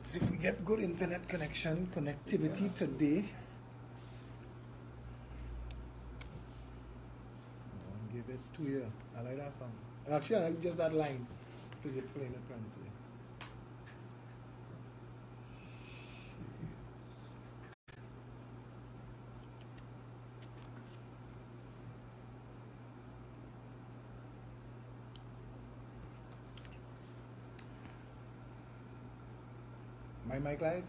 See if we get good internet connectivity today. I'll give it to you. I like that song. Actually, I like just that line. Playing it plenty. My mic live?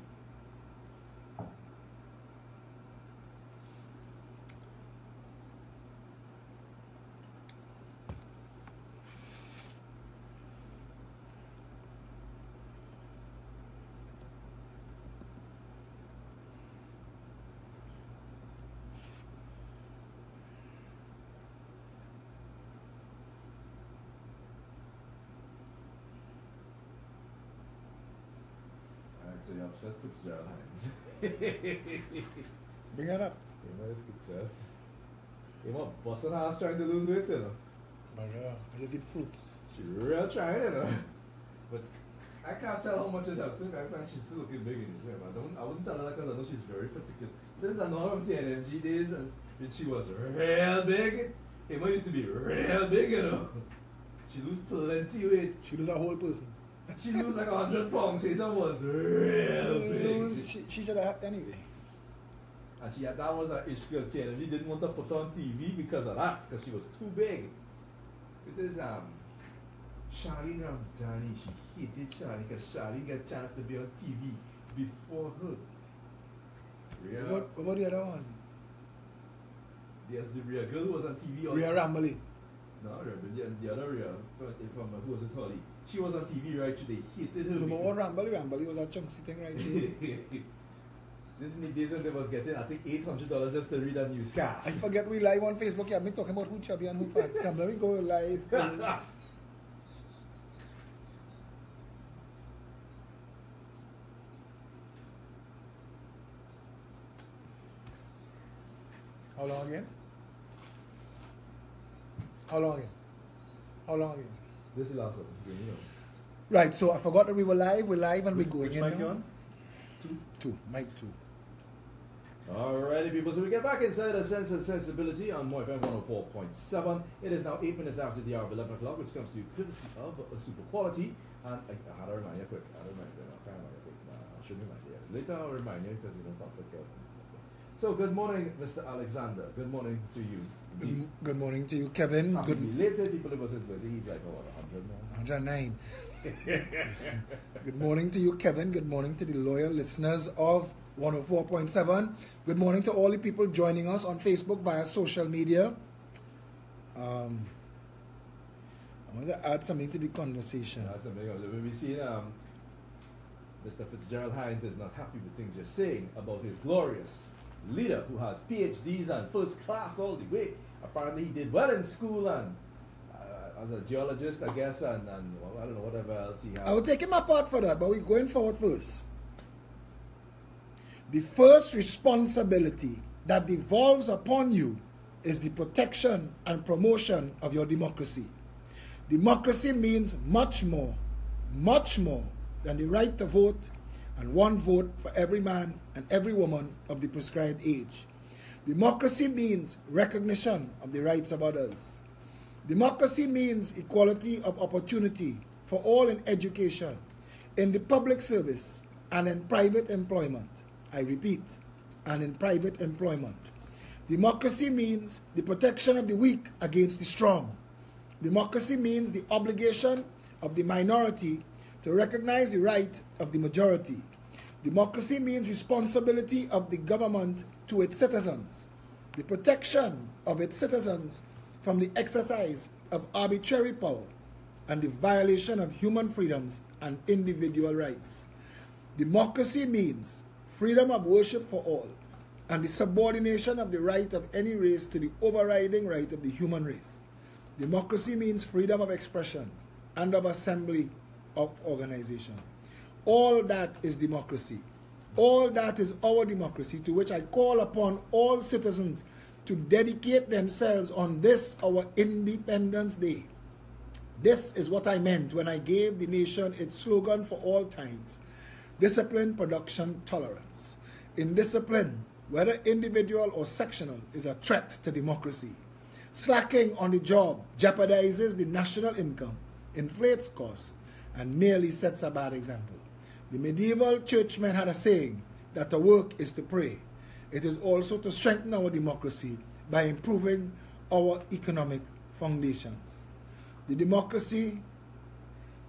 So you upset Fitzgerald Hines. Bring it up. You know his success. He was busting ass trying to lose weight, you know. But I just eat fruits. She real trying, you know. But I can't tell how much it helped. I find she's still looking big in it. I wouldn't tell her that because I know she's very particular. Since I know her from CNMG days and when she was real big, Emma used to be real big, you know. She lose plenty weight. She lose a whole person. She lose like 100 pounds. Hazel was real big. She should have had anyway. And that was her issue. And she didn't want to put on TV because of that, because she was too big. It is Charlene Ramdani. She hated Charlene because Charlene got a chance to be on TV before her. Rhea, What about the other one? Yes, the Rhea girl who was on TV. Rhea Rambly. No, the other Rhea from who was it, Holly? She was on TV right today. Hated her. No more Rambly was a chunky thing right there. This is the days when they was getting, I think, $800 just to read a newscast. I forget we live on Facebook. You have me talking about who chubby and who fat. Come, let me go live, please. How long again? How long again? How long again? This is the last one. You know. Right, so I forgot that we were live. We're live and we're going in mic you now. on? Two. Mic 2. Alrighty, people, so we get back inside a sense and sensibility on Mo FM 104.7. It is now 8 minutes after the hour of 11 o'clock, which comes to you courtesy of Super Quality. And I had to remind you quick. I shouldn't remind you. Later I'll remind you because you don't forget. So, good morning, Mr. Alexander. Good morning to you. Good morning to you, Kevin. Later, people, it was his birthday. He's like, 100 now. 109. Good morning to you, Kevin. Good morning to the loyal listeners of 104.7. Good morning to all the people joining us on Facebook via social media. I want to add something to the conversation. That's something. When we see Mr. Fitzgerald Hines is not happy with things you're saying about his glorious leader who has PhDs and first class all the way. Apparently he did well in school and as a geologist, I guess, and well, I don't know whatever else he has. I will take him apart for that, but we're going forward first. The first responsibility that devolves upon you is the protection and promotion of your democracy. Democracy means much more than the right to vote and one vote for every man and every woman of the prescribed age. Democracy means recognition of the rights of others. Democracy means equality of opportunity for all in education, in the public service, and in private employment. I repeat, and in private employment. Democracy means the protection of the weak against the strong. Democracy means the obligation of the minority to recognize the right of the majority. Democracy means responsibility of the government to its citizens, the protection of its citizens from the exercise of arbitrary power and the violation of human freedoms and individual rights. Democracy means freedom of worship for all and the subordination of the right of any race to the overriding right of the human race. Democracy means freedom of expression and of assembly of organization. All that is democracy. All that is our democracy, to which I call upon all citizens to dedicate themselves on this, our Independence Day. This is what I meant when I gave the nation its slogan for all times. Discipline, production, tolerance. Indiscipline, whether individual or sectional, is a threat to democracy. Slacking on the job jeopardizes the national income, inflates costs, and merely sets a bad example. The medieval churchmen had a saying that to work is to pray. It is also to strengthen our democracy by improving our economic foundations. The democracy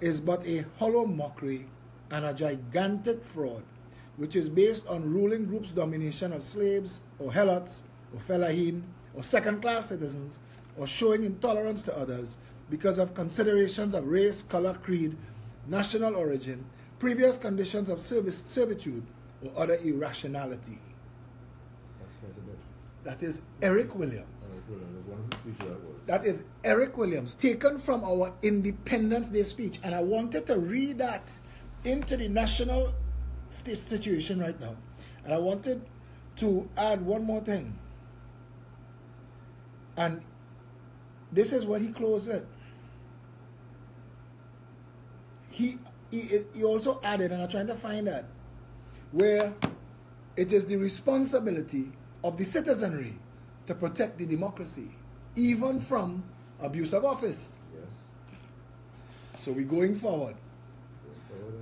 is but a hollow mockery and a gigantic fraud, which is based on ruling groups' domination of slaves or helots or fellaheen or second-class citizens, or showing intolerance to others because of considerations of race, color, creed, national origin, previous conditions of servitude, or other irrationality. That is Eric Williams. That is Eric Williams, taken from our Independence Day speech. And I wanted to read that into the national situation right now. And I wanted to add one more thing. And this is what he closed with. He also added, and I'm trying to find that, where it is the responsibility of the citizenry to protect the democracy, even from abuse of office. Yes. So we're going forward.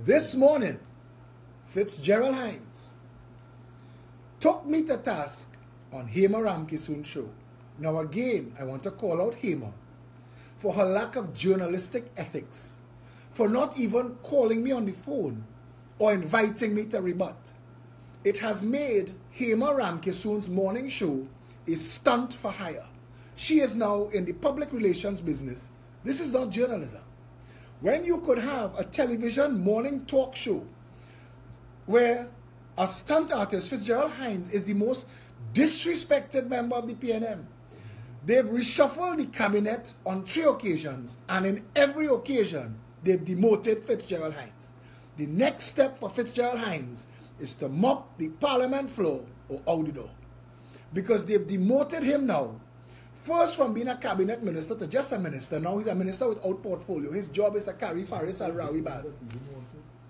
This morning, Fitzgerald Hines took me to task on Hema Ramkissoon's show. Now again, I want to call out Hema for her lack of journalistic ethics, for not even calling me on the phone or inviting me to rebut. It has made Hema Ramkissoon's morning show a stunt for hire. She is now in the public relations business. This is not journalism. When you could have a television morning talk show where a stunt artist, Fitzgerald Hines, is the most disrespected member of the PNM. They've reshuffled the cabinet on 3 occasions, and in every occasion, they've demoted Fitzgerald Hines. The next step for Fitzgerald Hines is to mop the parliament floor or out the door. Because they've demoted him now, first from being a cabinet minister to just a minister. Now he's a minister without portfolio. His job is to carry Faris Al-Rawi bag.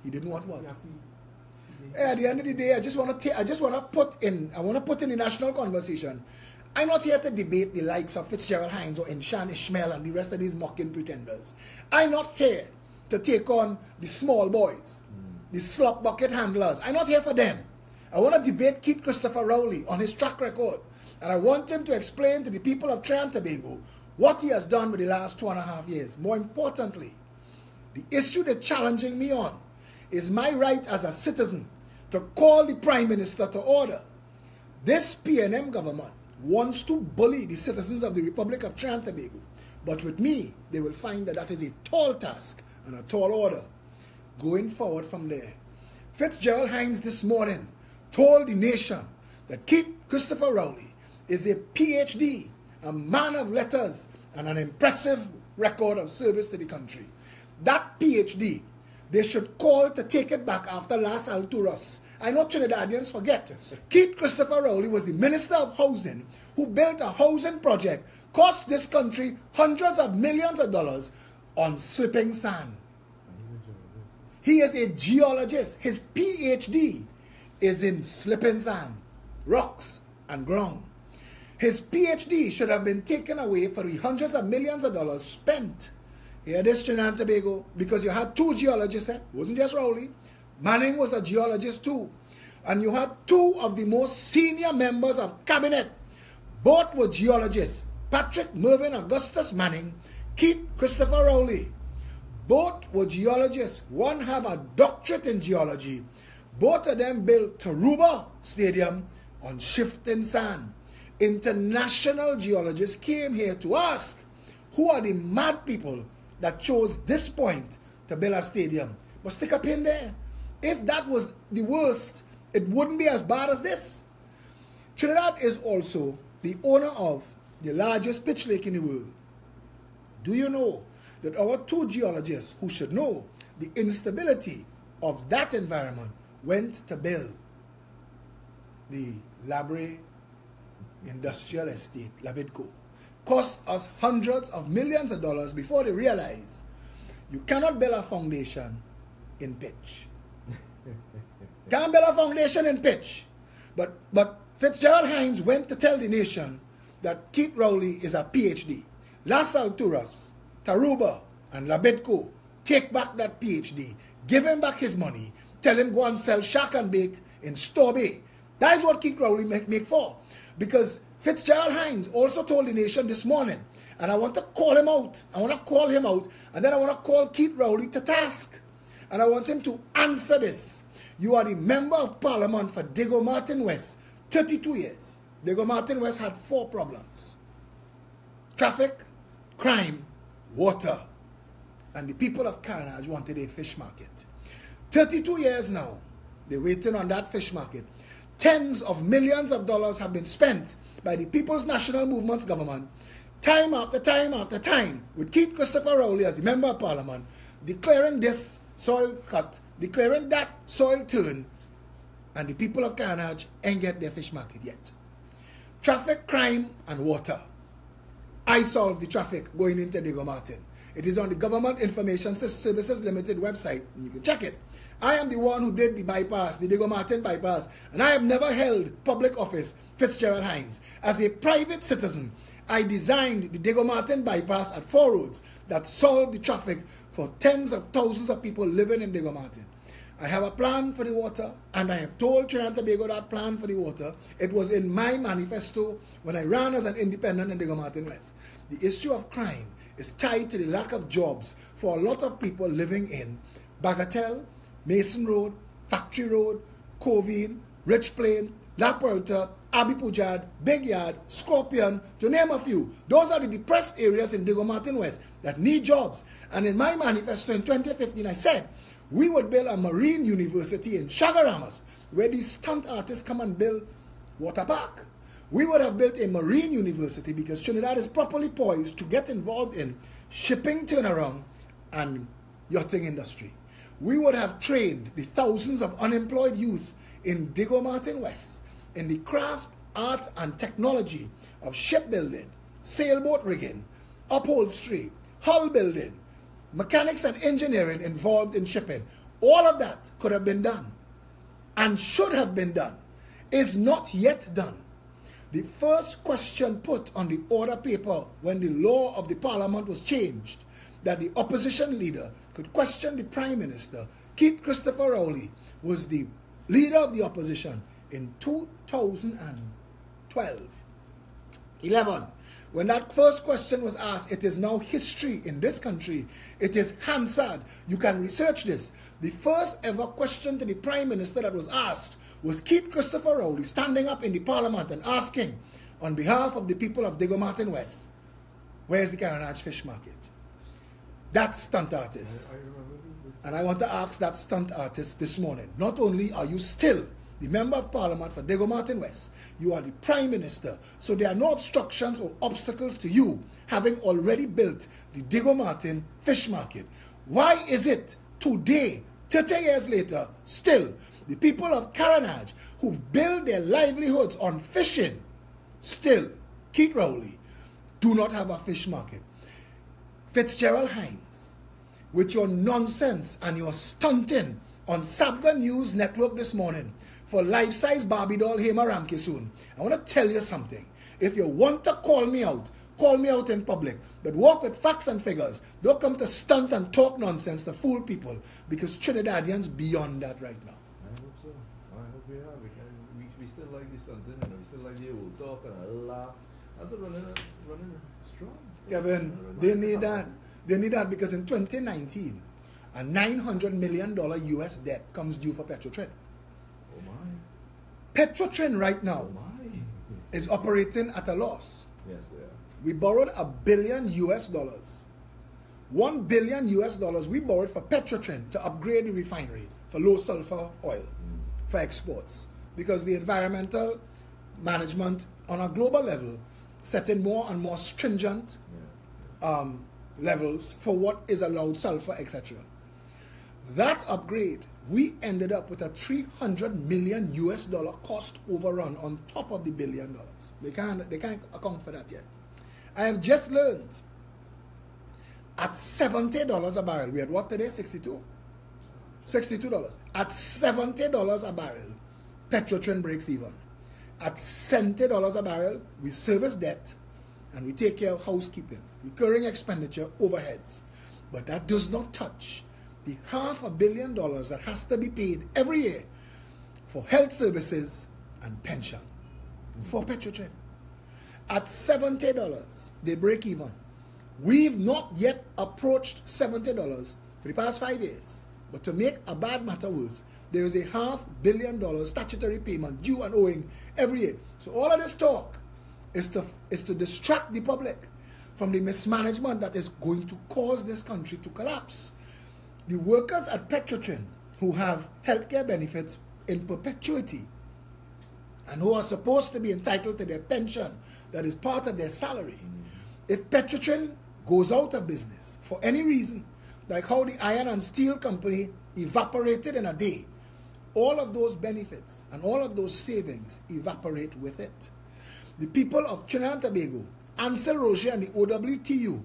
He didn't want what? At the end of the day, I want to put in the national conversation. I'm not here to debate the likes of Fitzgerald Hines or Inshan Ishmael and the rest of these mocking pretenders. I'm not here to take on the small boys, the slop bucket handlers. I'm not here for them. I want to debate Keith Christopher Rowley on his track record. And I want him to explain to the people of Trinidad and Tobago what he has done with the last 2.5 years. More importantly, the issue they're challenging me on is my right as a citizen to call the Prime Minister to order. This PNM government wants to bully the citizens of the Republic of Trinidad and Tobago. But with me, they will find that that is a tall task and a tall order. Going forward from there, Fitzgerald Hines this morning told the nation that Keith Christopher Rowley is a PhD, a man of letters, and an impressive record of service to the country. That PhD, they should call to take it back after Las Alturas. I know Trinidadians forget. Keith Christopher Rowley was the Minister of Housing who built a housing project, cost this country hundreds of millions of dollars on slipping sand. He is a geologist. His PhD is in slipping sand, rocks, and ground. His PhD should have been taken away for the hundreds of millions of dollars spent here this Trinidad and Tobago, because you had 2 geologists. It wasn't just Rowley. Manning was a geologist too. And you had 2 of the most senior members of cabinet. Both were geologists. Patrick Mervyn Augustus Manning, Keith Christopher Rowley. Both were geologists. One have a doctorate in geology. Both of them built Taruba Stadium on shifting sand. International geologists came here to ask, who are the mad people that chose this point to build a stadium? But stick a pin there. If that was the worst, it wouldn't be as bad as this. Trinidad is also the owner of the largest pitch lake in the world. Do you know that our 2 geologists, who should know the instability of that environment, went to build the Labre Industrial Estate, Labidco? Cost us hundreds of millions of dollars before they realized you cannot build a foundation in pitch. Can't build a foundation in pitch. But Fitzgerald Hines went to tell the nation that Keith Rowley is a PhD. Las Alturas, Taruba, and Labitco take back that PhD, give him back his money, tell him go and sell shack and bake in Store Bay. That is what Keith Rowley make for. Because Fitzgerald Hines also told the nation this morning, and I want to call him out. I want to call him out, and then I want to call Keith Rowley to task. And I want him to answer this. You are the member of parliament for Diego Martin West, 32 years. Diego Martin West had 4 problems: traffic, crime, water. And the people of Carnage wanted a fish market. 32 years now, they're waiting on that fish market. Tens of millions of dollars have been spent by the People's National Movement's government, time after time after time, with Keith Christopher Rowley as the member of parliament, declaring this soil cut, declaring that soil turn, and the people of Carnage ain't get their fish market yet. Traffic, crime, and water. I solved the traffic going into Diego Martin. It is on the Government Information Services Limited website, and you can check it. I am the one who did the bypass, the Diego Martin bypass, and I have never held public office, Fitzgerald Hines. As a private citizen, I designed the Diego Martin bypass at 4 roads that solved the traffic for tens of thousands of people living in Diego Martin. I have a plan for the water, and I have told Trinidad and Tobago that plan for the water. It was in my manifesto when I ran as an independent in Diego Martin West. The issue of crime is tied to the lack of jobs for a lot of people living in Bagatelle, Mason Road, Factory Road, Covine, Rich Plain, La Puerta, Abbey Pujad, Big Yard, Scorpion, to name a few. Those are the depressed areas in Diego Martin West that need jobs. And in my manifesto in 2015, I said we would build a marine university in Chagaramas, where these stunt artists come and build water park. We would have built a marine university because Trinidad is properly poised to get involved in shipping turnaround and yachting industry. We would have trained the thousands of unemployed youth in Diego Martin West in the craft, art, and technology of shipbuilding, sailboat rigging, upholstery, hull building, mechanics and engineering involved in shipping. All of that could have been done and should have been done, is not yet done. The first question put on the order paper when the law of the parliament was changed, that the opposition leader could question the Prime Minister, Keith Christopher Rowley, was the leader of the opposition in 2012. 11. When that first question was asked, it is now history in this country. It is Hansard. You can research this. The first ever question to the Prime Minister that was asked was Keith Christopher Rowley standing up in the Parliament and asking, on behalf of the people of Diego Martin West, where's the Carnage Fish Market? That stunt artist. And I want to ask that stunt artist this morning, not only are you still the Member of Parliament for Diego Martin West, you are the Prime Minister, so there are no obstructions or obstacles to you having already built the Diego Martin Fish Market. Why is it today, 30 years later, still the people of Carnage who build their livelihoods on fishing, still, Keith Rowley, do not have a fish market? Fitzgerald Hines, with your nonsense and your stunting on Sabga News Network this morning for life-size Barbie doll Hema Ramke soon, I want to tell you something. If you want to call me out in public, but walk with facts and figures. Don't come to stunt and talk nonsense to fool people, because Trinidadians beyond that right now. I hope so. I hope we are, because we still like the stunting, and we still like the old talk and a laugh. That's what running strong. Kevin, they need that. They need that because in 2019, a $900 million US debt comes due for Petrotrin. Oh my. Petrotrin right now is operating at a loss. Yes, they are. We borrowed $1 billion US. $1 billion US we borrowed for Petrotrin to upgrade the refinery for low sulfur oil for exports, because the environmental management on a global level setting more and more stringent levels for what is allowed, sulfur, etc. That upgrade, we ended up with a $300 million US cost overrun on top of the $1 billion. They can't account for that yet. I have just learned at $70 a barrel, we had what today? 62? $62. At $70 a barrel, Petrotrin breaks even. At $70 a barrel, we service debt and we take care of housekeeping, recurring expenditure, overheads. But that does not touch the $500 million that has to be paid every year for health services and pension for Petrotrin. At $70, they break even. We've not yet approached $70 for the past 5 years. But to make a bad matter worse, there is a $500 million statutory payment due and owing every year. So all of this talk is to distract the public from the mismanagement that is going to cause this country to collapse. The workers at Petrotrin who have healthcare benefits in perpetuity and who are supposed to be entitled to their pension that is part of their salary, if Petrotrin goes out of business for any reason, like how the iron and steel company evaporated in a day, all of those benefits and all of those savings evaporate with it. The people of Trinidad and Tobago, Ansel Roger and the OWTU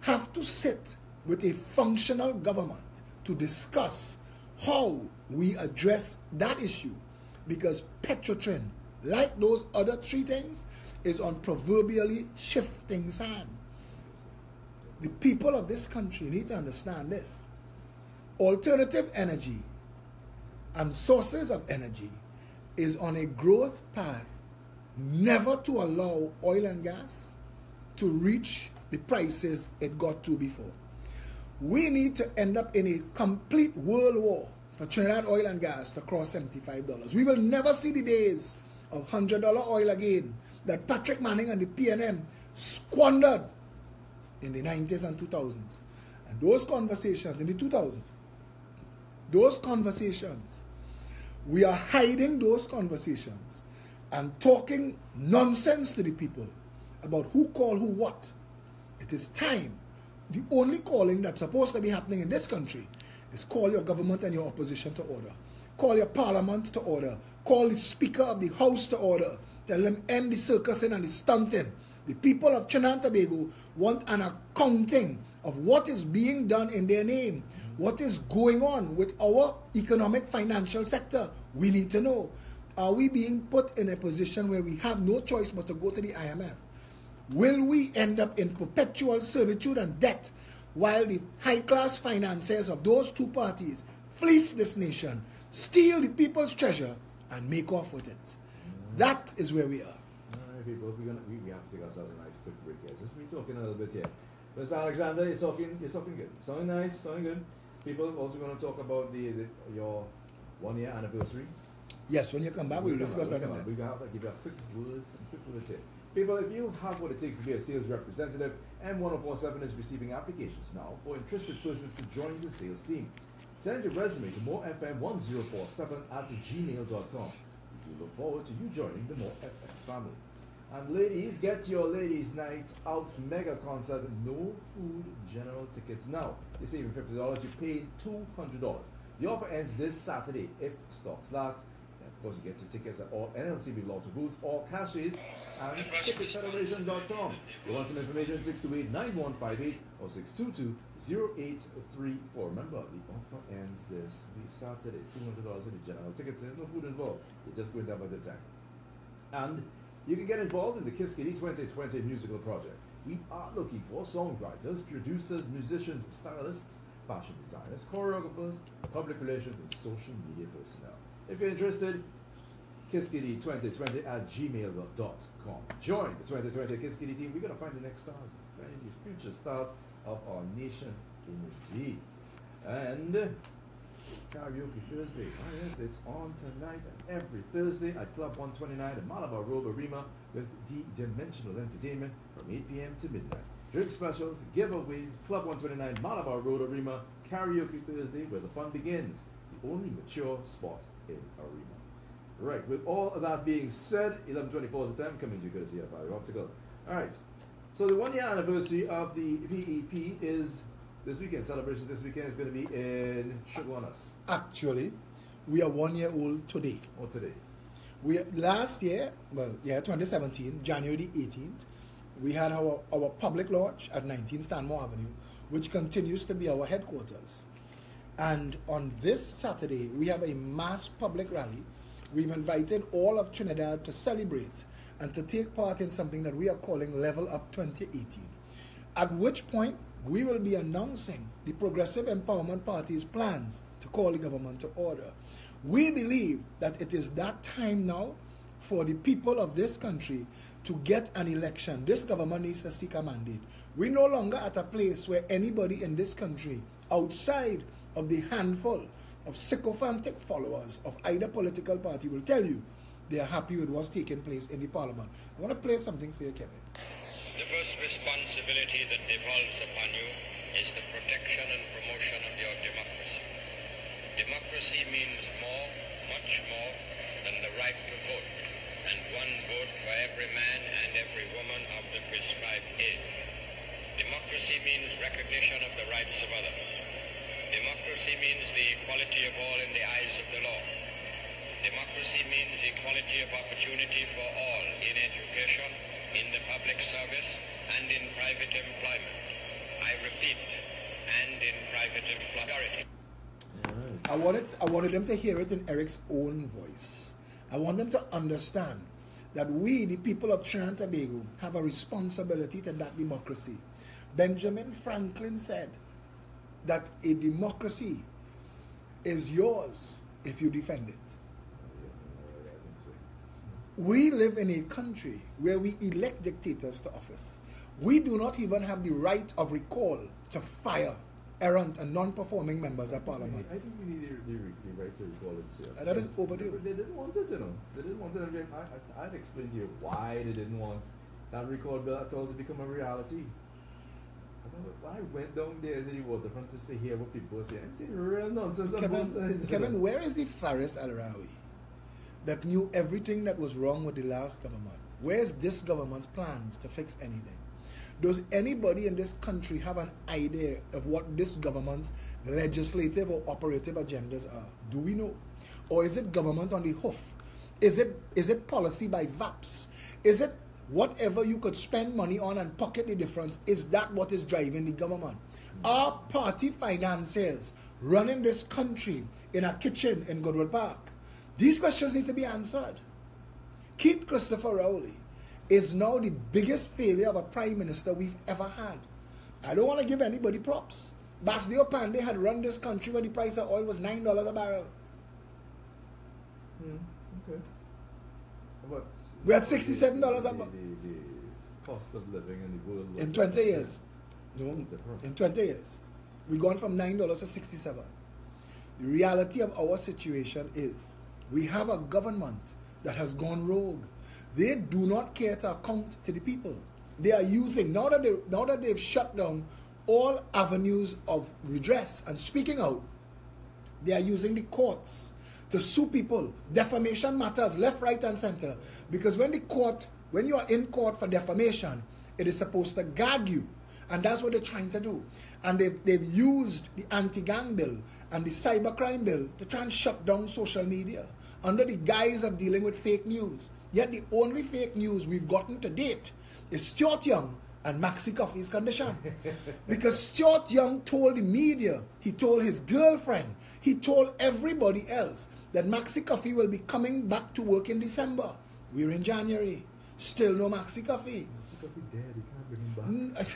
have to sit with a functional government to discuss how we address that issue, because Petrotrin, like those other three things, is on proverbially shifting sand. The people of this country need to understand this. Alternative energy and sources of energy is on a growth path, never to allow oil and gas to reach the prices it got to before. We need to end up in a complete world war for Trinidad oil and gas to cross $75. We will never see the days of $100 oil again that Patrick Manning and the PNM squandered in the 90s and 2000s. And those conversations in the 2000s, those conversations, we are hiding those conversations and talking nonsense to the people about who call who what. It is time. The only calling that's supposed to be happening in this country is call your government and your opposition to order. Call your parliament to order. Call the Speaker of the House to order. Tell them end the circusing and the stunting. The people of Trinidad and Tobago want an accounting of what is being done in their name. What is going on with our economic financial sector? We need to know. Are we being put in a position where we have no choice but to go to the IMF? Will we end up in perpetual servitude and debt while the high-class financiers of those two parties fleece this nation, steal the people's treasure, and make off with it? That is where we are. All right, people, we have to take ourselves a nice quick break here. Just me talking a little bit here. Mr. Alexander, you're talking good. Sounding nice, sounding good. People, also going to talk about your 1 year anniversary. Yes, when you come back, we'll discuss that. We're going to give you a quick words here. People, if you have what it takes to be a sales representative, M1047 is receiving applications now for interested persons to join the sales team. Send your resume to morefm1047@gmail.com. We look forward to you joining the More FM family. And ladies, get your ladies' night out mega concert. No food general tickets now. You're saving $50. You paid $200. The offer ends this Saturday if stocks last. And of course, you get your tickets at all NLCB Lotto booths, all cashiers, and ticketfederation.com. You want some information? 628-9158 or 622-0834. Remember, the offer ends this Saturday. $200 in the general tickets. There's no food involved. You're just going to have a good time. And you can get involved in the Kiskadee 2020 musical project. We are looking for songwriters, producers, musicians, stylists, fashion designers, choreographers, public relations, and social media personnel. If you're interested, Kiskadee2020@gmail.com. Join the 2020 Kiskadee team. We're going to find the next stars, find the future stars of our nation indeed. And Karaoke Thursday. Oh yes, it's on tonight and every Thursday at Club 129 at Malabar Road Arima with D-Dimensional Entertainment from 8 p.m. to midnight. Drink specials, giveaways, Club 129 Malabar Road Arima, Karaoke Thursday where the fun begins. The only mature spot in Arima. Right, with all of that being said, 11:24 is the time, coming to you courtesy of Fiber Optical. Alright, so the 1 year anniversary of the PEP is this weekend. Celebrations this weekend is going to be in Sugarnas. Actually, we are 1 year old today. Oh, today. Last year, 2017, January the 18th, we had our public launch at 19 Stanmore Avenue, which continues to be our headquarters. And on this Saturday, we have a mass public rally. We've invited all of Trinidad to celebrate and to take part in something that we are calling Level Up 2018. At which point, we will be announcing the Progressive Empowerment Party's plans to call the government to order. We believe that it is that time now for the people of this country to get an election. This government needs to seek a mandate. We're no longer at a place where anybody in this country, outside of the handful of sycophantic followers of either political party, will tell you they are happy with what's taking place in the parliament. I want to play something for you, Kevin. The first responsibility that devolves upon you is the protection and promotion of your democracy. Democracy means more, much more, than the right to vote, and one vote for every man and every woman of the prescribed age. Democracy means recognition of the rights of others. Democracy means the equality of all in the eyes of the law. Democracy means equality of opportunity for all in education, in the public service, and in private employment. I repeat, and in private employment. I wanted them to hear it in Eric's own voice. I want them to understand that we, the people of Trinidad and Tobago, have a responsibility to that democracy. Benjamin Franklin said that a democracy is yours if you defend it. We live in a country where we elect dictators to office. We do not even have the right of recall to fire errant and non-performing members of parliament. I think we need the right to recall it. That is overdue. They didn't want it, you know. They didn't want it. I'd explain to you why they didn't want that recall bill at all to become a reality. I went down there to the waterfront just to hear what people were saying. I'm saying real nonsense on both sides. Kevin, where is the Faris Al-Rawi that knew everything that was wrong with the last government? Where's this government's plans to fix anything? Does anybody in this country have an idea of what this government's legislative or operative agendas are? Do we know? Or is it government on the hoof? Is it policy by VAPs? Is it whatever you could spend money on and pocket the difference? Is that what is driving the government? Are party financiers running this country in a kitchen in Goodwood Park? These questions need to be answered. Keith Christopher Rowley is now the biggest failure of a prime minister we've ever had. I don't want to give anybody props. Basdio Pandey had run this country when the price of oil was $9 a barrel. Okay. But we had $67 a barrel. The cost of living and the world in 20 years. No, in 20 years. We've gone from $9 to $67. The reality of our situation is we have a government that has gone rogue. They do not care to account to the people. They are using, now that they've shut down all avenues of redress and speaking out, they are using the courts to sue people. Defamation matters left, right, and center. Because when you are in court for defamation, it is supposed to gag you. And that's what they're trying to do. And they've used the anti-gang bill and the cybercrime bill to try and shut down social media under the guise of dealing with fake news. Yet the only fake news we've gotten to date is Stuart Young and Maxi Coffey's condition. Because Stuart Young told the media, he told his girlfriend, he told everybody else that Maxi Coffey will be coming back to work in December. We're in January. Still no Maxi Coffey. Maxi Coffey dead, he can't bring him back.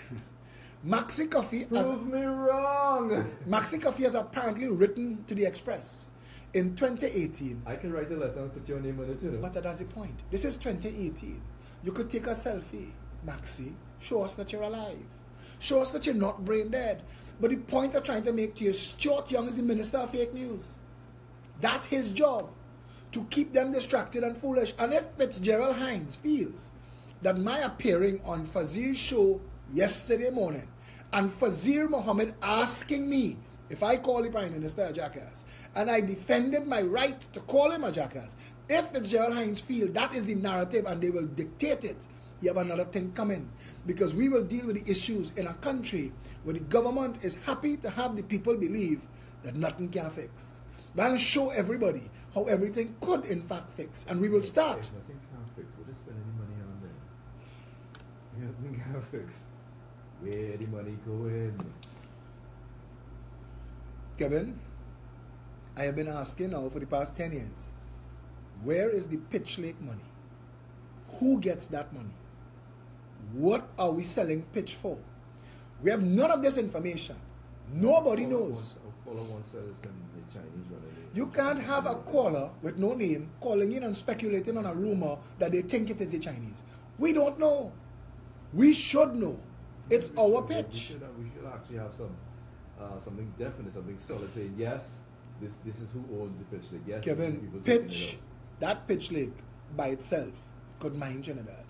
Maxi Coffey Prove me wrong. Maxi Coffey has apparently written to the Express in 2018. I can write a letter and put your name on it, you know. But that's the point. This is 2018. You could take a selfie. Maxi, show us that you're alive. Show us that you're not brain dead. But the point I'm trying to make to you is Stuart Young is the minister of fake news. That's his job, to keep them distracted and foolish. And if Fitzgerald Hines feels that my appearing on Fazir's show yesterday morning and Fazir Mohammed asking me if I call the Prime Minister a jackass, and I defended my right to call him a jackass, if Fitzgerald Hines feel that is the narrative and they will dictate it, you have another thing coming. Because we will deal with the issues in a country where the government is happy to have the people believe that nothing can fix. But I'll show everybody how everything could in fact fix. And we will start. If nothing can fix, would they spend any money on them? Nothing can fix. Where the money going? Kevin? I have been asking now for the past 10 years, where is the Pitch Lake money? Who gets that money? What are we selling pitch for? We have none of this information. Nobody knows. You can't have a caller with no name calling in and speculating on a rumor that they think it is the Chinese. We don't know. We should know. It's our pitch. We should actually have something definite, something solid saying, yes, this is who owns the Pitch Lake. Yes, Kevin, pitch, that Pitch Lake by itself could mine Trinidad.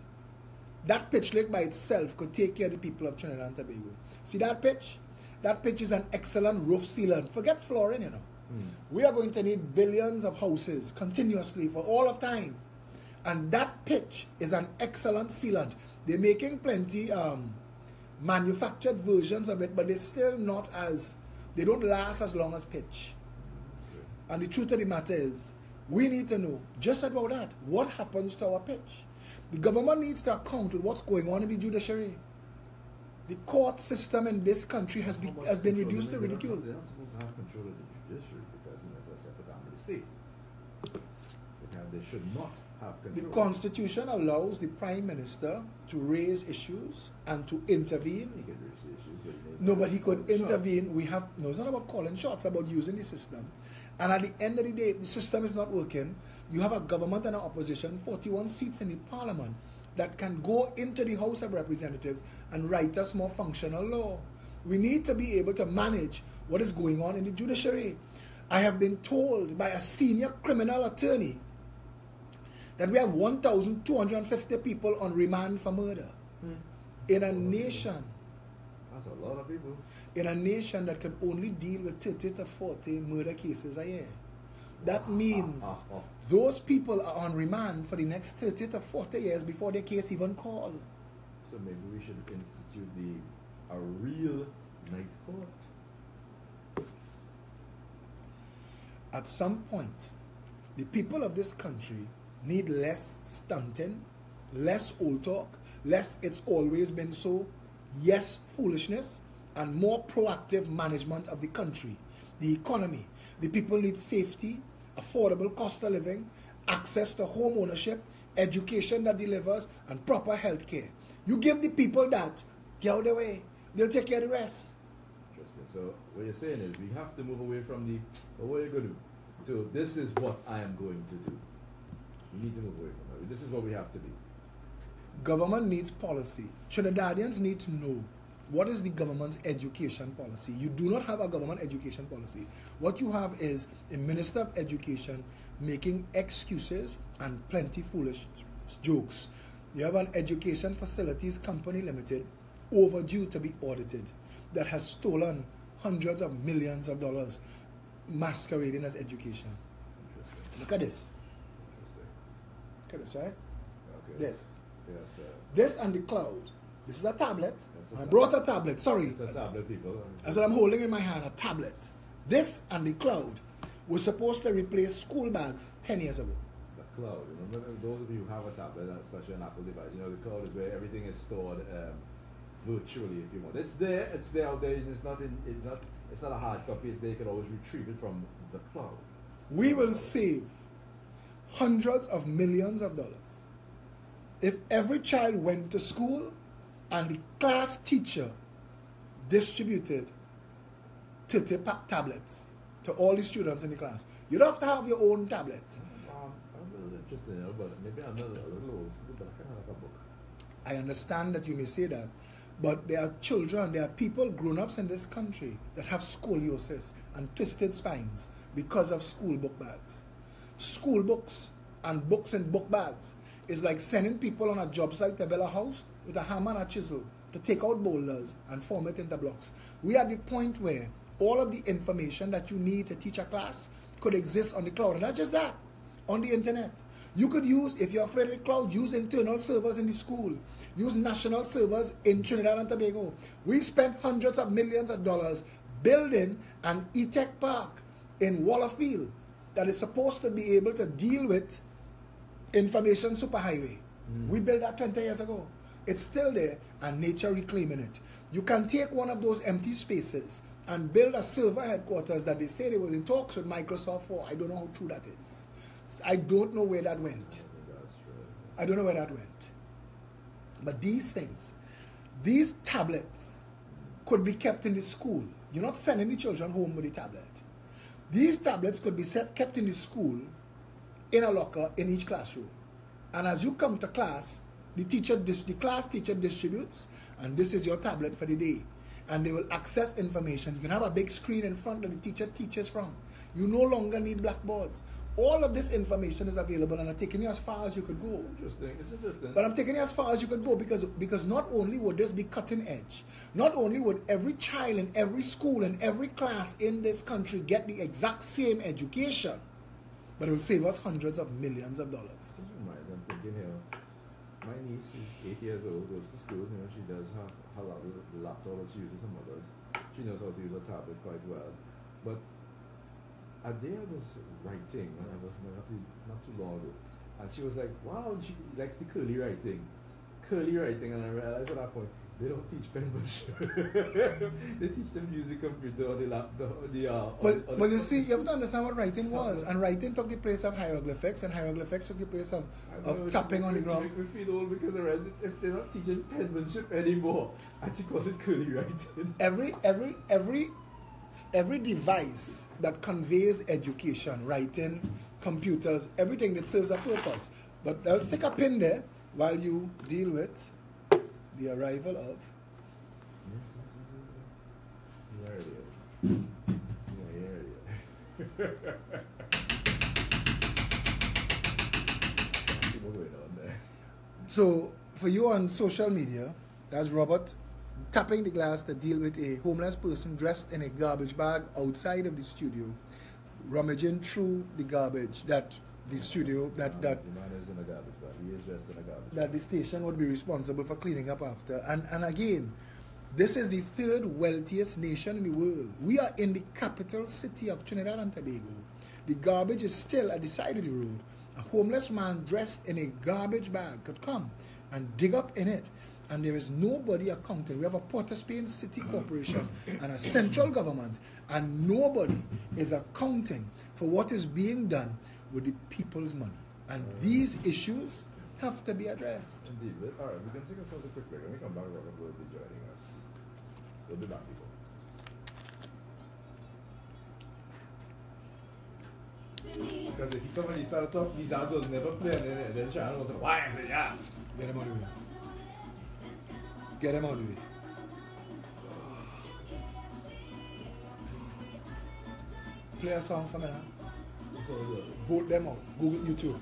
That Pitch Lake by itself could take care of the people of Trinidad and Tobago. See that pitch? That pitch is an excellent roof sealant. Forget flooring, you know. We are going to need billions of houses continuously for all of time. And that pitch is an excellent sealant. They're making plenty manufactured versions of it, but they're still not as, they don't last as long as pitch. And the truth of the matter is, we need to know just about that. What happens to our pitch? The government needs to account with what's going on in the judiciary. The court system in this country has been reduced to ridicule. They're not supposed to have control of the judiciary because it's a separate arm of the state. They should not have control. The Constitution allows the Prime Minister to raise issues and to intervene. He could raise the issues, but no, but he could intervene. It's not about calling shots, it's about using the system. And at the end of the day, the system is not working. You have a government and an opposition, 41 seats in the parliament, that can go into the House of Representatives and write us more functional law. We need to be able to manage what is going on in the judiciary. I have been told by a senior criminal attorney that we have 1,250 people on remand for murder in a nation. That's a lot of people. In a nation that can only deal with 30 to 40 murder cases a year. That means those people are on remand for the next 30 to 40 years before their case even called. So maybe we should institute a real night court. At some point, the people of this country need less stunting, less old talk, less it's always been so, yes, foolishness, and more proactive management of the country, the economy. The people need safety, affordable cost of living, access to home ownership, education that delivers, and proper health care. You give the people that, get out of the way, they'll take care of the rest. Interesting. So what you're saying is we have to move away from what are you going to do? So this is what I am going to do. We need to move away from that. This is what we have to be. Government needs policy. Trinidadians need to know what is the government's education policy. You do not have a government education policy. What you have is a minister of education making excuses and plenty foolish jokes. You have an education facilities company limited overdue to be audited that has stolen hundreds of millions of dollars masquerading as education. Look at this. Look at this, right? Okay. This. Yes, this and the cloud. This is a tablet. I brought a tablet, sorry. It's a tablet, people. That's what I'm holding in my hand, a tablet. This and the cloud was supposed to replace school bags 10 years ago. The cloud, remember those of you who have a tablet, especially an Apple device, the cloud is where everything is stored virtually, if you want. It's there out there. It's not a hard copy. It's there. You can always retrieve it from the cloud. We will save hundreds of millions of dollars if every child went to school and the class teacher distributed 30 tablets to all the students in the class. You don't have to have your own tablet. I'm a little interested, but maybe I'm a little old school, but I kind of like a book. I understand that you may say that, but there are children, there are people, grown-ups in this country that have scoliosis and twisted spines because of school book bags. School books and books in book bags is like sending people on a job site to build a house with a hammer and a chisel to take out boulders and form it into blocks. We are at the point where all of the information that you need to teach a class could exist on the cloud. And not just that, on the internet. You could use, if you're afraid of the cloud, use internal servers in the school. Use national servers in Trinidad and Tobago. We've spent hundreds of millions of dollars building an e-tech park in Wallerfield that is supposed to be able to deal with information superhighway. We built that 20 years ago. It's still there, and nature reclaiming it. You can take one of those empty spaces and build a server headquarters that they say they were in talks with Microsoft for. I don't know how true that is. I don't know where that went. I don't know where that went. But these things, these tablets could be kept in the school. You're not sending the children home with a tablet. These tablets could be kept in the school in a locker in each classroom. And as you come to class, the class teacher distributes, and this is your tablet for the day. And they will access information. You can have a big screen in front that the teacher teaches from. You no longer need blackboards. All of this information is available, and I'm taking you as far as you could go. Interesting. It's interesting. But I'm taking you as far as you could go because not only would this be cutting edge, not only would every child in every school and every class in this country get the exact same education, but it will save us hundreds of millions of dollars. I'm thinking here, my niece is 8 years old, goes to school, she does her laptop that she uses her mother's. She knows how to use a tablet quite well. But a day I was writing, and I was not too long ago, and she was like, wow, she likes the curly writing, and I realized at that point, they don't teach penmanship. They teach them use the computer or the laptop or the But you see, you have to understand what writing was. And writing took the place of hieroglyphics, and hieroglyphics took the place of tapping on the ground. Make me feel old because if they're not teaching penmanship anymore, and she calls it curly writing. Every device that conveys education, writing, computers, everything that serves a purpose. But I'll stick a pin there while you deal with the arrival of. There it is. There it is. So, for you on social media, that's Robert tapping the glass to deal with a homeless person dressed in a garbage bag outside of the studio, rummaging through the garbage that the studio, the man is in a garbage bag. He is dressed in a garbage bag. That the station would be responsible for cleaning up after. And again, this is the third wealthiest nation in the world. We are in the capital city of Trinidad and Tobago. The garbage is still at the side of the road. A homeless man dressed in a garbage bag could come and dig up in it. And there is nobody accounting. We have a Port of Spain City Corporation and a central government, and nobody is accounting for what is being done with the people's money. And these issues have to be addressed. Indeed. All right, we can take ourselves a quick break. When we come back, Robert will be joining us. We'll be back, people. Because if you come and you start talking, these assholes never play, and then Sean will say, why? Yeah. Get him out of the way. Get him out of the way. Play a song for me now. Vote them out. Google YouTube.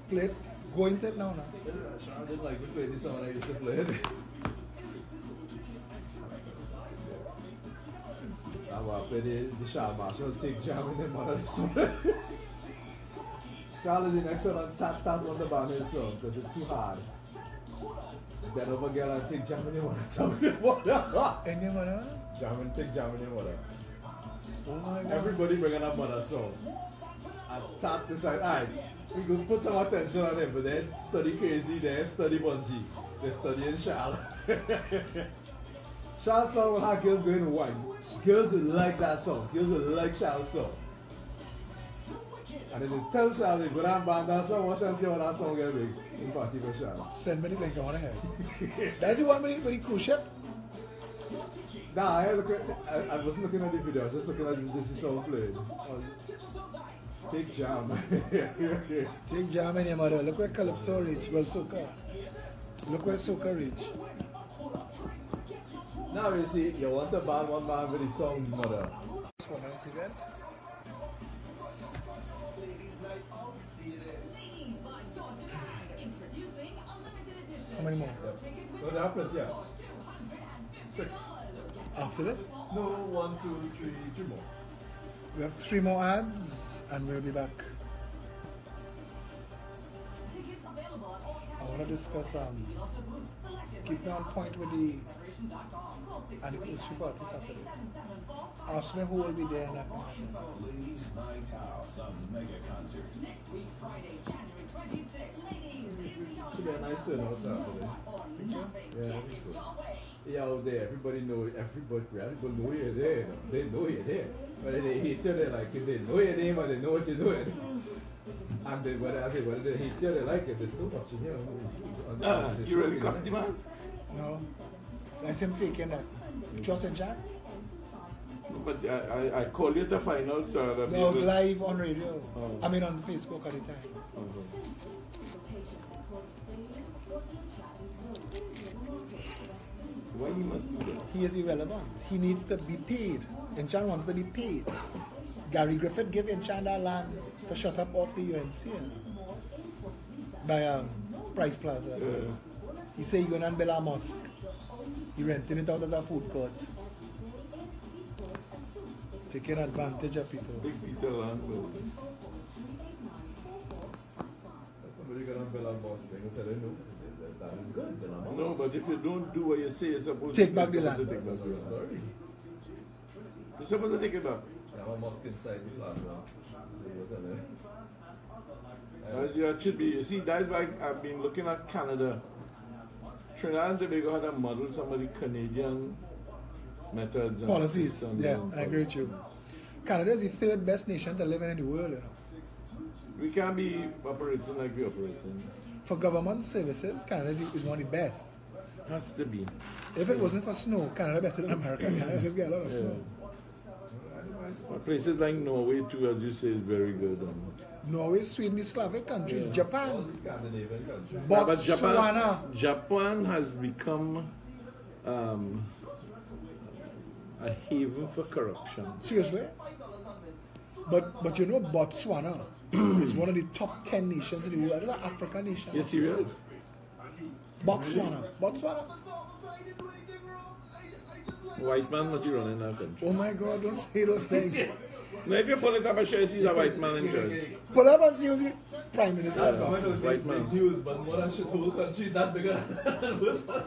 Play it. Go into it now. I didn't like to play this song I used to play it. I want to play the Charles Marshall Take Jam in the mother song. Charles is the next one on tap on the banner song because it's too hard. Then over girl and take jam in your water. Jam in your water. In your mother? Take jam in your water. Oh my God. Everybody bringing up mother song. And tap this side. Alright, we go put some attention on him, but then study crazy, then study Bungie. They're studying Charles. Charles' song will have girls going to wine. Girls will like that song. Girls will like Charles' song. And then they tell Charles, they go down and ban that song, watch and see how that song gets big. In party for Charles. Send me the link, I want to hear it. That's the one with the cruise ship? Nah, I wasn't looking at the video, I was just looking at this song playing. Take jam. Take jam in your mother. Look where Calypso reach. Well, Soca. Look where Soca reach. Now you see, you want to ban one man with his song, mother. Women's event. How many more? No, there are plenty yet. 6. After this? No, 1, 2, 3, 2 more. We have 3 more ads and we'll be back. I want to discuss keeping on point with the anniversary party Saturday. Ask me who will be there and that can happen. Should be a nice turnout Saturday. Think so? Yeah, I think so. you're out there, everybody know you're there. They know you're there. But they hate you, they like it. They know your name and they know what you're doing. And then when I say, well, they hate you, they like it. There's too much in here. You really cussed him out? No. That's him faking that. You trust in chat? But I called you to find out, sir. That No, I was live on radio. Oh. I mean on Facebook at the time. Why you must do that? He is irrelevant. He needs to be paid. Enchan wants to be paid. Gary Griffith gave Enchan that land to shut up off the UNC by Price Plaza. He said he's going to build a mosque. He renting it out as a food court. Taking advantage of people. Big piece of land. Somebody got on Bella Boss thing, tell them no. That is good. No, but if you don't do what you say you're supposed Take to back the you're land. supposed to take back the land. Sorry. You're supposed to take it back. I'm a mosque inside the land now. That should be. You see, that's why I've been looking at Canada. Trinidad and Tobago had to model some of the Canadian methods and Policies. systems Yeah, and I agree with you. Canada is the third best nation to live in the world. You know. We can't be operating like we operate. For government services, Canada is one of the best. Has to be. If it wasn't for snow, Canada better than America. Canada just get a lot of snow. But places like Norway too, as you say, is very good. Norway, Sweden, the Slavic countries, Japan, Scandinavian country. But Botswana. Japan has become a haven for corruption. Seriously? But you know Botswana is one of the top 10 nations in the world. It's an African nation. You serious? Botswana. White man must be running that country. Oh my God, don't say those things. Now if you pull it up and show you see a white man in charge. Pull up and see who's the Prime Minister of I Botswana. know White man. big news, but more than shit, whole country is that bigger than this one.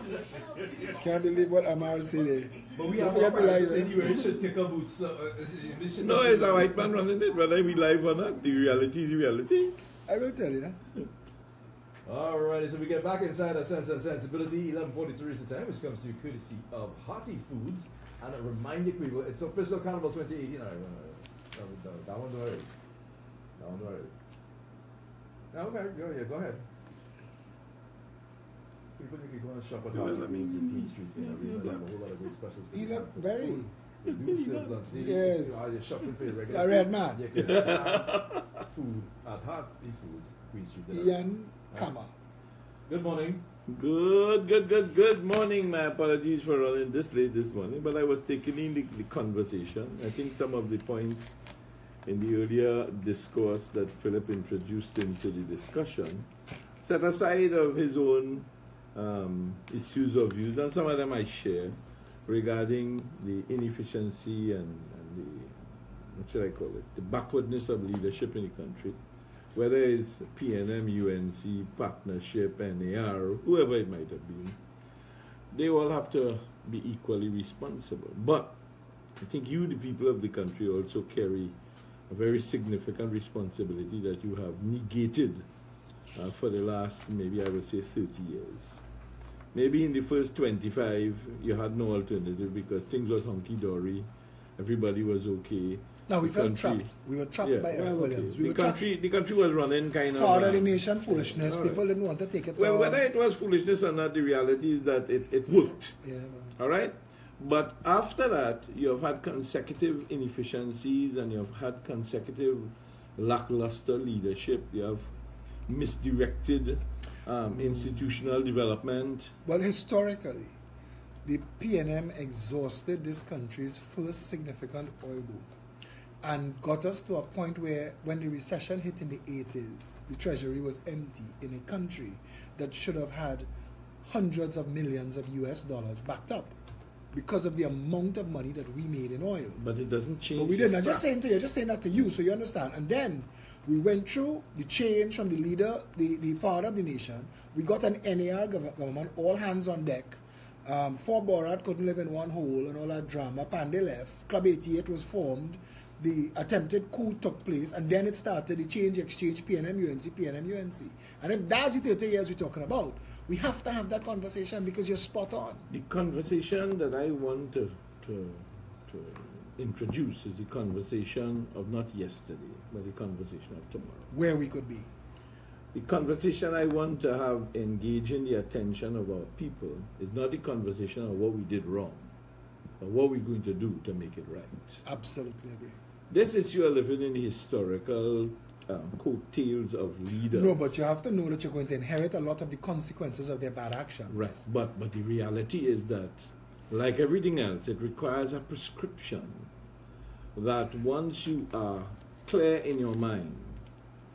Can't believe what Amar said there. But we Don't have forget more we practice live, anywhere. You should kick a boots. No, it's a white man running it, whether we live or not. The reality is the reality. I will tell you. Alrighty, so we get back inside our Sense and Sensibility. 11:43 is the time, which comes to you courtesy of Hearty Foods. And I remind you people, it's official Carnival 2018. Alright, that one don't worry. That one don't worry. Okay, go ahead. People you can go and shop at Hearty Foods in Queen Street. You know, they have a whole lot of great specials. He looked very. They do serve lunch. Yes. You're shopping for your regular A red man. You can have food at Hearty Foods, Queen Street. Ian Kama. Good morning. Good morning. My apologies for running this late this morning, but I was taking in the conversation. I think some of the points in the earlier discourse that Phillip introduced into the discussion set aside of his own issues or views, and some of them I share, regarding the inefficiency and the, what should I call it, the backwardness of leadership in the country. Whether it's PNM, UNC, partnership, NAR, whoever it might have been, they all have to be equally responsible. But I think you, the people of the country, also carry a very significant responsibility that you have negated for the last, maybe I would say, 30 years. Maybe in the first 25, you had no alternative because things was hunky-dory, everybody was okay. No, we felt trapped. We were trapped by Eric Williams. We The country was running kind of... Father of the nation foolishness. People didn't want to take it. Well, whether it was foolishness or not, the reality is that it worked. Yeah, all right? But after that, you have had consecutive inefficiencies and you have had consecutive lackluster leadership. You have misdirected institutional development. Well, historically, the PNM exhausted this country's first significant oil boom and got us to a point where when the recession hit in the 80s, the treasury was empty in a country that should have had hundreds of millions of US dollars backed up because of the amount of money that we made in oil. But it doesn't change. But we didn't. I'm just saying to you, just saying that to you so you understand. And then we went through the change from the leader, the father of the nation. We got an NAR government, all hands on deck. Fort Borat couldn't live in one hole and all that drama. Pandey left. Club 88 was formed. the attempted coup took place, and then it started the change exchange PNM-UNC, PNM-UNC. And if that's the 30 years we're talking about, we have to have that conversation because you're spot on. The conversation that I want to introduce is the conversation of not yesterday, but the conversation of tomorrow. Where we could be. The conversation I want to have engaging the attention of our people is not the conversation of what we did wrong, but what we're going to do to make it right. Absolutely agree. This is you are living in the historical coattails of leaders. No, but you have to know that you're going to inherit a lot of the consequences of their bad actions. Right, but the reality is that, like everything else, it requires a prescription that once you are clear in your mind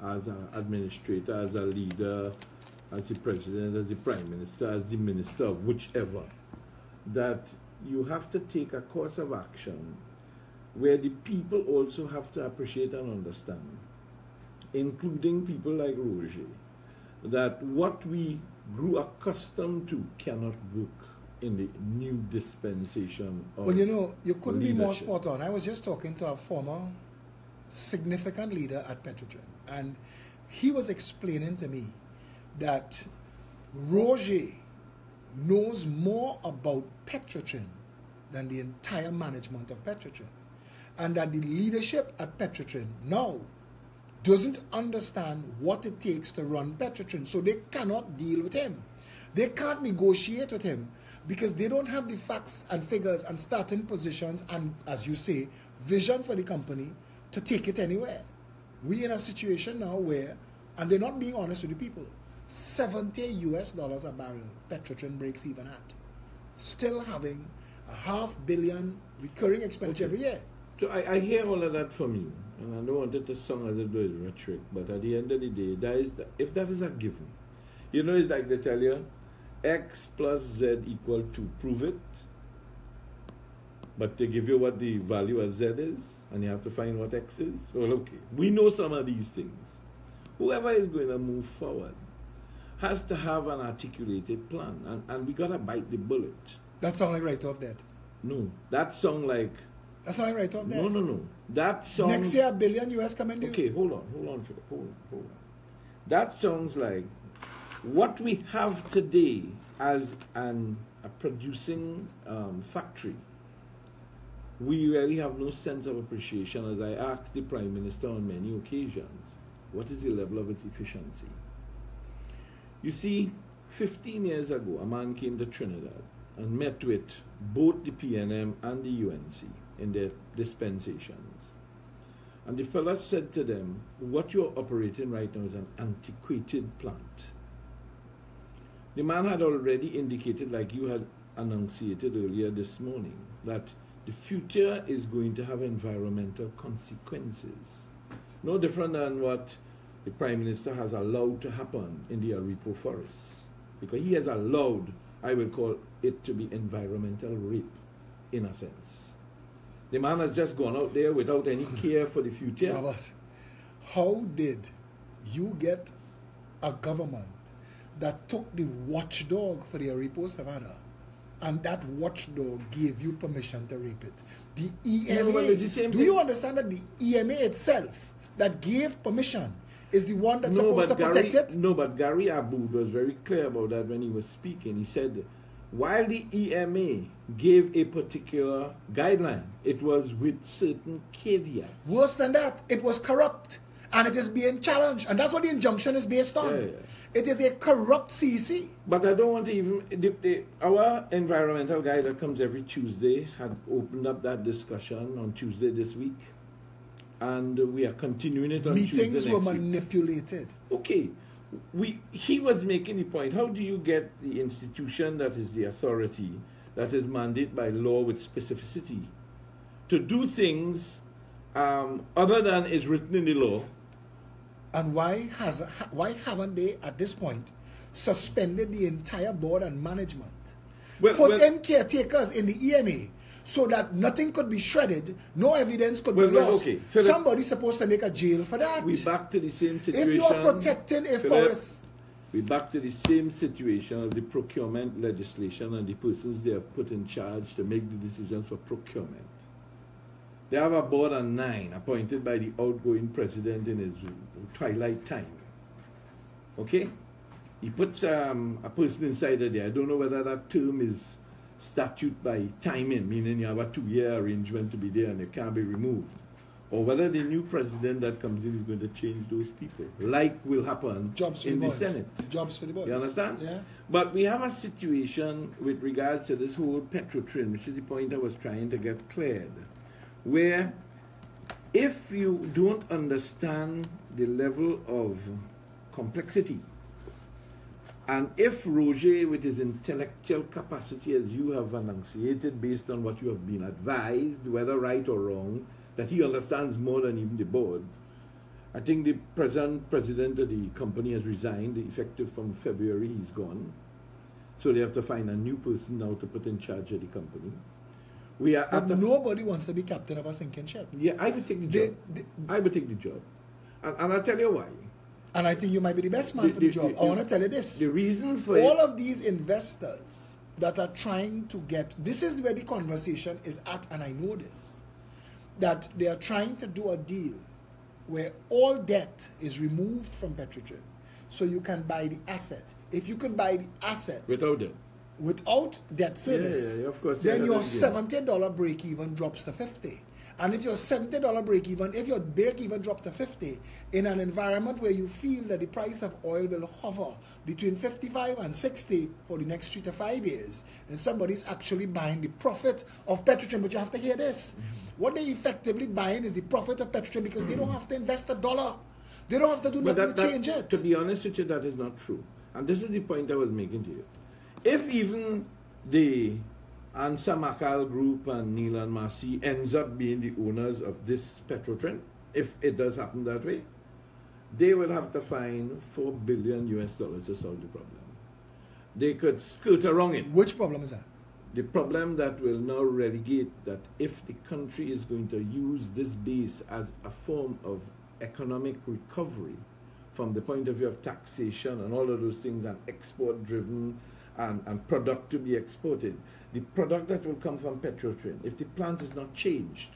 as an administrator, as a leader, as the president, as the prime minister, as the minister of whichever, that you have to take a course of action where the people also have to appreciate and understand, including people like Roger, that what we grew accustomed to cannot work in the new dispensation of Well, you know, you couldn't be more leadership. spot on. I was just talking to a former significant leader at Petrotrin, and he was explaining to me that Roger knows more about Petrotrin than the entire management of Petrotrin, and that the leadership at Petrotrin now doesn't understand what it takes to run Petrotrin, so they cannot deal with him. They can't negotiate with him because they don't have the facts and figures and starting positions and, as you say, vision for the company to take it anywhere. We're in a situation now where, and they're not being honest with the people, $70 a barrel Petrotrin breaks even at. Still having $500 million recurring expenditure every year. So I hear all of that from you, and I don't want it to sound as if there is rhetoric, but at the end of the day, if that is a given, you know, it's like they tell you, X plus Z equal 2, prove it, but they give you what the value of Z is, and you have to find what X is. Well, okay, we know some of these things. Whoever is going to move forward has to have an articulated plan, and we got to bite the bullet. That sounds like right off that. No, that sound like... That's not right off that. No. That song... Next year, $1 billion US coming due. Okay, hold on, Philip, hold on. That sounds like what we have today as a producing factory. We really have no sense of appreciation. As I asked the Prime Minister on many occasions, what is the level of its efficiency? You see, 15 years ago, a man came to Trinidad and met with both the PNM and the UNC in their dispensations. And the fellow said to them, what you're operating right now is an antiquated plant. The man had already indicated, like you had enunciated earlier this morning, that the future is going to have environmental consequences. No different than what the Prime Minister has allowed to happen in the Aripo forests. Because he has allowed, I will call it to be environmental rape, in a sense. The man has just gone out there without any care for the future. Robert, how did you get a government that took the watchdog for the Aripo Savannah, and that watchdog gave you permission to rape it? The EMA, No, it's the same do thing. you understand that the EMA itself that gave permission is the one that's supposed to protect it? No, but Gary Aboud was very clear about that when he was speaking. He said, while the EMA gave a particular guideline, it was with certain caveats. Worse than that, it was corrupt, and it is being challenged, and that's what the injunction is based on. Yeah. It is a corrupt CC. But I don't want to even... our environmental guy that comes every Tuesday had opened up that discussion on Tuesday this week, and we are continuing it on Tuesday Meetings next were week. manipulated. Okay, he was making the point, how do you get the institution that is the authority, that is mandated by law with specificity, to do things other than is written in the law? And why haven't they, at this point, suspended the entire board and management? Put in caretakers in the EMA so that nothing could be shredded, no evidence could be lost. Okay, Phillip, somebody's supposed to make a jail for that. We back to the same situation. If you are protecting a forest... We back to the same situation of the procurement legislation and the persons they have put in charge to make the decisions for procurement. They have a board of 9 appointed by the outgoing president in his twilight time. Okay? He puts a person inside of there. I don't know whether that term is statute by timing, meaning you have a 2-year arrangement to be there and it can't be removed. Or whether the new president that comes in is going to change those people, like will happen in the Senate. Jobs for the boys. You understand? Yeah. But we have a situation with regards to this whole petrotrin, which is the point I was trying to get cleared, where if you don't understand the level of complexity, and if Roger, with his intellectual capacity, as you have enunciated based on what you have been advised, whether right or wrong, that he understands more than even the board, I think the present president of the company has resigned, effective from February, he's gone. So they have to find a new person now to put in charge of the company. We are but nobody wants to be captain of a sinking ship. Yeah, I would take the job. I would take the job. And I'll tell you why. And I think you might be the best man for the job. I want to tell you this. The reason for all of these investors that are trying to get, this is where the conversation is at, and I know this, that they are trying to do a deal where all debt is removed from Petrotrin, so you can buy the asset. If you could buy the asset without debt service, of course, then your $70 break even drops to 50. And if your $70 break even, if your break even dropped to 50, in an environment where you feel that the price of oil will hover between 55 and 60 for the next 3 to 5 years, then somebody's actually buying the profit of Petrotrin. But you have to hear this. What they're effectively buying is the profit of Petrotrin, because they don't have to invest $1. They don't have to do nothing to change it. To be honest with you, that is not true. And this is the point I was making to you. If even the Ansa Makal Group and Neil and Marcy ends up being the owners of this Petrotrin, if it does happen that way, they will have to find $4 billion to solve the problem. They could skirt around it. Which problem is that? The problem that will now relegate that if the country is going to use this base as a form of economic recovery from the point of view of taxation and all of those things, and export driven and product to be exported, the product that will come from Petrotrin, if the plant is not changed,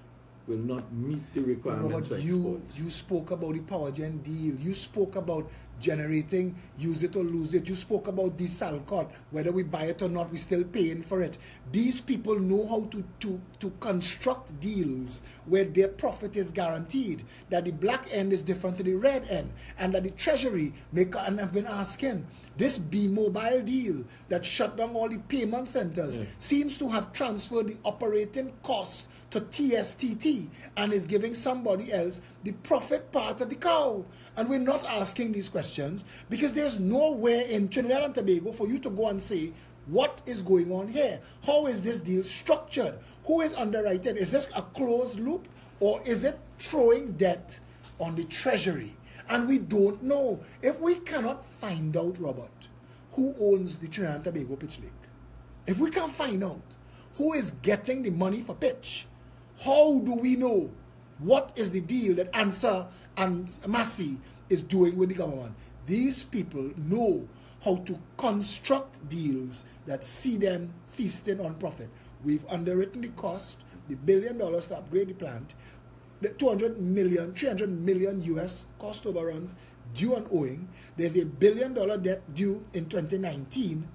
will not meet the requirements for export. You spoke about the power gen deal. You spoke about generating, use it or lose it. You spoke about the Salcott, whether we buy it or not, we're still paying for it. These people know how to construct deals where their profit is guaranteed, that the black end is different to the red end, and that the treasury and I've been asking, this B-Mobile deal that shut down all the payment centers seems to have transferred the operating costs to TSTT and is giving somebody else the profit part of the cow. And we're not asking these questions because there's nowhere in Trinidad and Tobago for you to go and say, what is going on here? How is this deal structured? Who is underwriting? Is this a closed loop, or is it throwing debt on the treasury? And we don't know. If we cannot find out, Robert, who owns the Trinidad and Tobago Pitch League, if we can't find out who is getting the money for pitch, how do we know what is the deal that Ansa and Massey is doing with the government? These people know how to construct deals that see them feasting on profit. We've underwritten the cost, the $1 billion to upgrade the plant, the 300 million US cost overruns due and owing. There's a $1 billion debt due in 2019,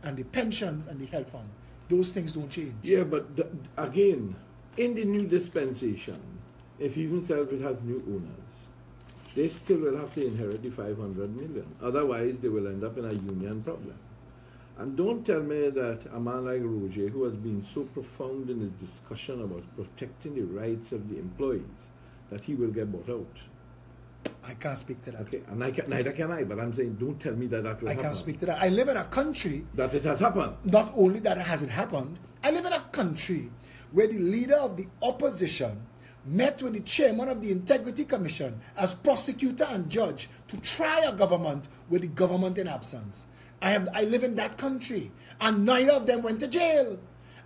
and the pensions and the health fund. Those things don't change. Yeah, but again, in the new dispensation, if even Selvit has new owners, they still will have to inherit the 500 million. Otherwise, they will end up in a union problem. And don't tell me that a man like Roger, who has been so profound in his discussion about protecting the rights of the employees, that he will get bought out. I can't speak to that. Okay, and neither can I, but I'm saying don't tell me that will happen. I can't speak to that. I live in a country that it has happened. Not only that has it happened, I live in a country where the leader of the opposition met with the chairman of the Integrity Commission as prosecutor and judge to try a government with the government in absence. I live in that country, and neither of them went to jail.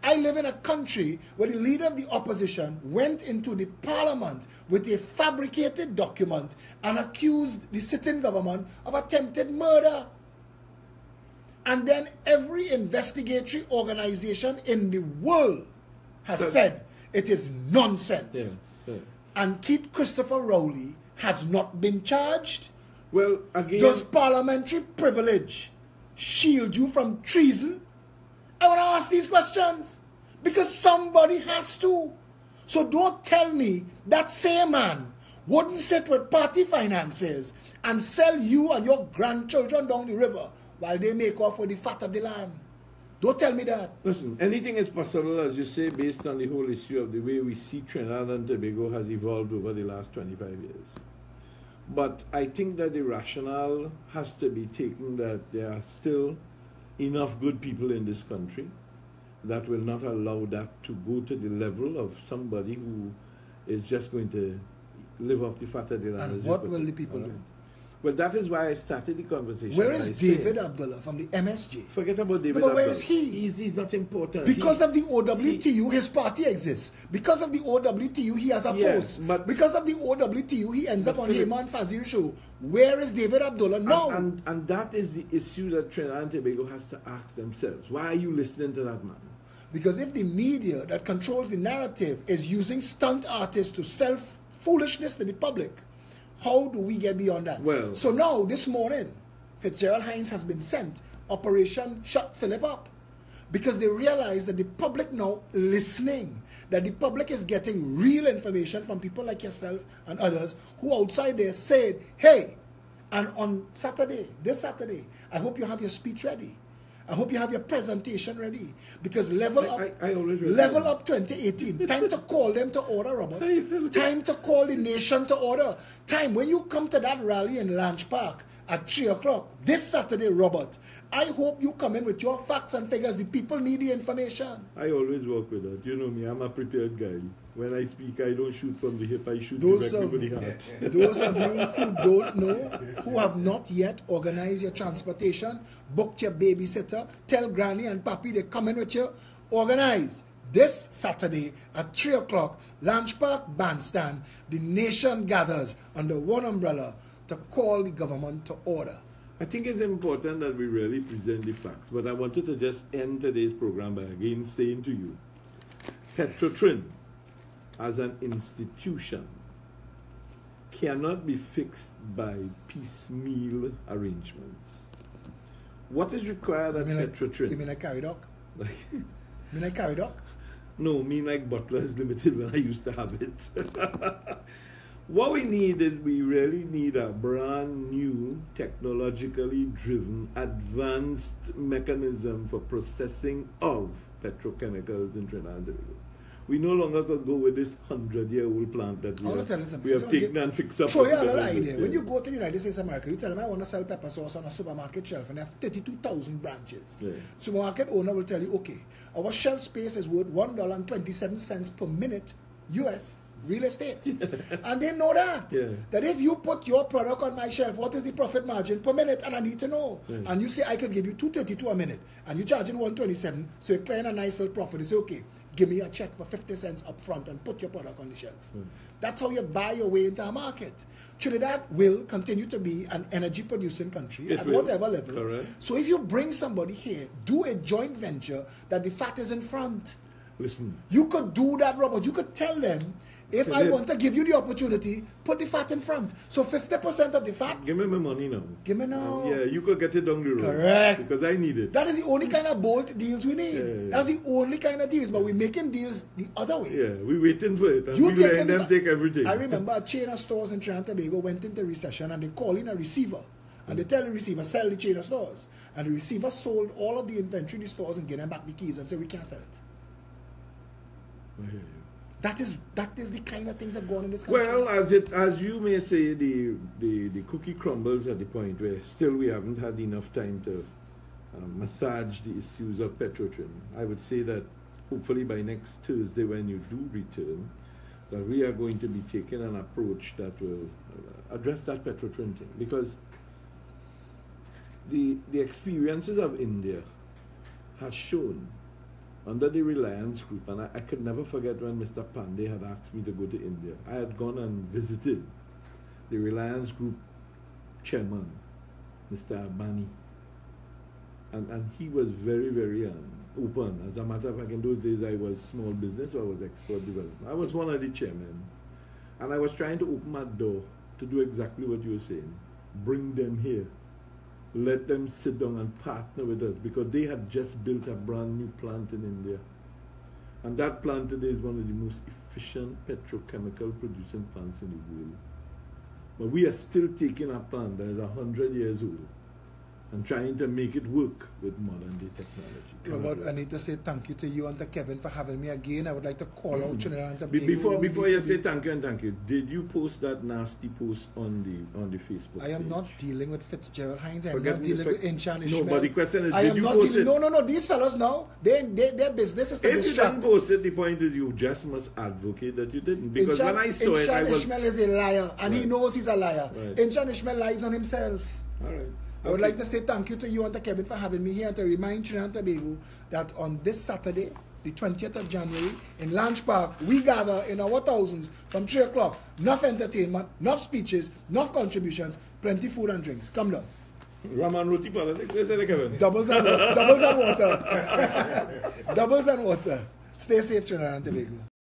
I live in a country where the leader of the opposition went into the parliament with a fabricated document and accused the sitting government of attempted murder. And then every investigatory organization in the world has said it is nonsense. and Keith Christopher Rowley has not been charged? Well, again... Does parliamentary privilege shield you from treason? I want to ask these questions because somebody has to. So don't tell me that same man wouldn't sit with party finances and sell you and your grandchildren down the river while they make off with the fat of the land. Don't tell me that. Listen, anything is possible, as you say, based on the whole issue of the way we see Trinidad and Tobago has evolved over the last 25 years. But I think that the rationale has to be taken that there are still enough good people in this country that will not allow that to go to the level of somebody who is just going to live off the fat of the land. And what will the people do? Well, that is why I started the conversation. Where is David Abdullah from the MSJ? Forget about David No, but Abdullah. where is he? He's not important. Because of the OWTU, his party exists. Because of the OWTU, he has a post. But because of the OWTU, he ends up on Phillip, Heyman Fazil show. Where is David Abdullah now? And that is the issue that Trinidad and Tobago has to ask themselves. Why are you listening to that man? Because if the media that controls the narrative is using stunt artists to sell foolishness to the public, how do we get beyond that? Well, so now, this morning, Fitzgerald Hines has been sent, Operation Shut Phillip Up, because they realize that the public now listening, that the public is getting real information from people like yourself and others who outside there said, hey, and on Saturday, this Saturday, I hope you have your speech ready. I hope you have your presentation ready, because level up 2018. Time to call them to order, Robert. Time to call the nation to order. Time when you come to that rally in Lange Park at 3 o'clock this Saturday, Robert. I hope you come in with your facts and figures. The people need the information. I always work with that. You know me, I'm a prepared guy. When I speak, I don't shoot from the hip, I shoot directly with the heart. Those of you who don't know, who have not yet organized your transportation, booked your babysitter, tell granny and papi they come in with you, organize. This Saturday at 3 o'clock, Lange Park Bandstand, the nation gathers under one umbrella to call the government to order. I think it's important that we really present the facts, but I wanted to just end today's program by again saying to you, Petrotrin as an institution cannot be fixed by piecemeal arrangements. What is required at Petrotrin? You mean like Caridoc? You mean like Caridoc? No, mean like Butler's Limited when I used to have it. What we need is we really need a brand new, technologically driven, advanced mechanism for processing of petrochemicals in Trinidad and Tobago. We no longer could go with this 100-year-old plant that we have taken and fixed up. Show you a little idea. Yeah. When you go to the United States of America, you tell them, I want to sell pepper sauce on a supermarket shelf, and they have 32,000 branches. Yeah. Supermarket owner will tell you, okay, our shelf space is worth $1.27 per minute US real estate. And they know that. Yeah. That if you put your product on my shelf, what is the profit margin per minute? And I need to know. Yeah. And you say, I could give you $2.32 a minute, and you're charging $1.27, so you're clearing a nice little profit. You say, okay, give me a check for 50 cents up front and put your product on the shelf. That's how you buy your way into a market. Trinidad will continue to be an energy producing country at whatever level. Correct. So if you bring somebody here, do a joint venture that the fat is in front. Listen. You could do that, Robert. You could tell them, if I want to give you the opportunity, put the fat in front. So 50% of the fat. Give me my money now. Give me now. Yeah, you could get it down the road. Correct. Because I need it. That is the only kind of bold deals we need. Yeah. That's the only kind of deals. But we're making deals the other way. Yeah, we're waiting for it. And you letting them take everything. I remember a chain of stores in Trinidad and Tobago went into recession, and they call in a receiver. And they tell the receiver, sell the chain of stores. And the receiver sold all of the inventory in the stores and gave them back the keys and said, we can't sell it. I hear you. That is the kind of things that go on in this country. Well, as you may say, the cookie crumbles at the point where still we haven't had enough time to massage the issues of Petrotrin. I would say that hopefully by next Thursday when you do return, that we are going to be taking an approach that will address that Petrotrin thing. Because the experiences of India has shown under the Reliance Group, and I could never forget when Mr. Pandey had asked me to go to India. I had gone and visited the Reliance Group chairman, Mr. Abani, and he was very, very open. As a matter of fact, in those days I was small business, so I was export development. I was one of the chairmen. And I was trying to open that door to do exactly what you were saying. Bring them here. Let them sit down and partner with us, because they had just built a brand new plant in India. And that plant today is one of the most efficient petrochemical producing plants in the world. But we are still taking a plant that is 100 years old and trying to make it work with modern day technology. Robert, I need to say thank you to you and to Kevin for having me again. I would like to call out Trinidad and Tobago. Before you say thank you, did you post that nasty post on the Facebook I am page? not dealing with Fitzgerald Hines. I am Forget not me dealing the with Inchan Ishmael. No, but the question is, I did am you not post dealing. it? No. These fellows now, their business is to If you distract. didn't post it, the point is you just must advocate that you didn't. Because when I saw it, I Inchan was... Ishmael is a liar, and he Right. knows he's a liar. Right. Inchan Ishmael lies on himself. All right. I would like to say thank you to you and to Kevin for having me here, and to remind Trinidad and Tobago that on this Saturday, the 20th of January, in Lange Park, we gather in our thousands from 3 o'clock. Enough entertainment, enough speeches, enough contributions, plenty food and drinks. Come down. Raman Roti politics, let's say Kevin. Doubles and water. Doubles and water. Stay safe, Trinidad and Tobago.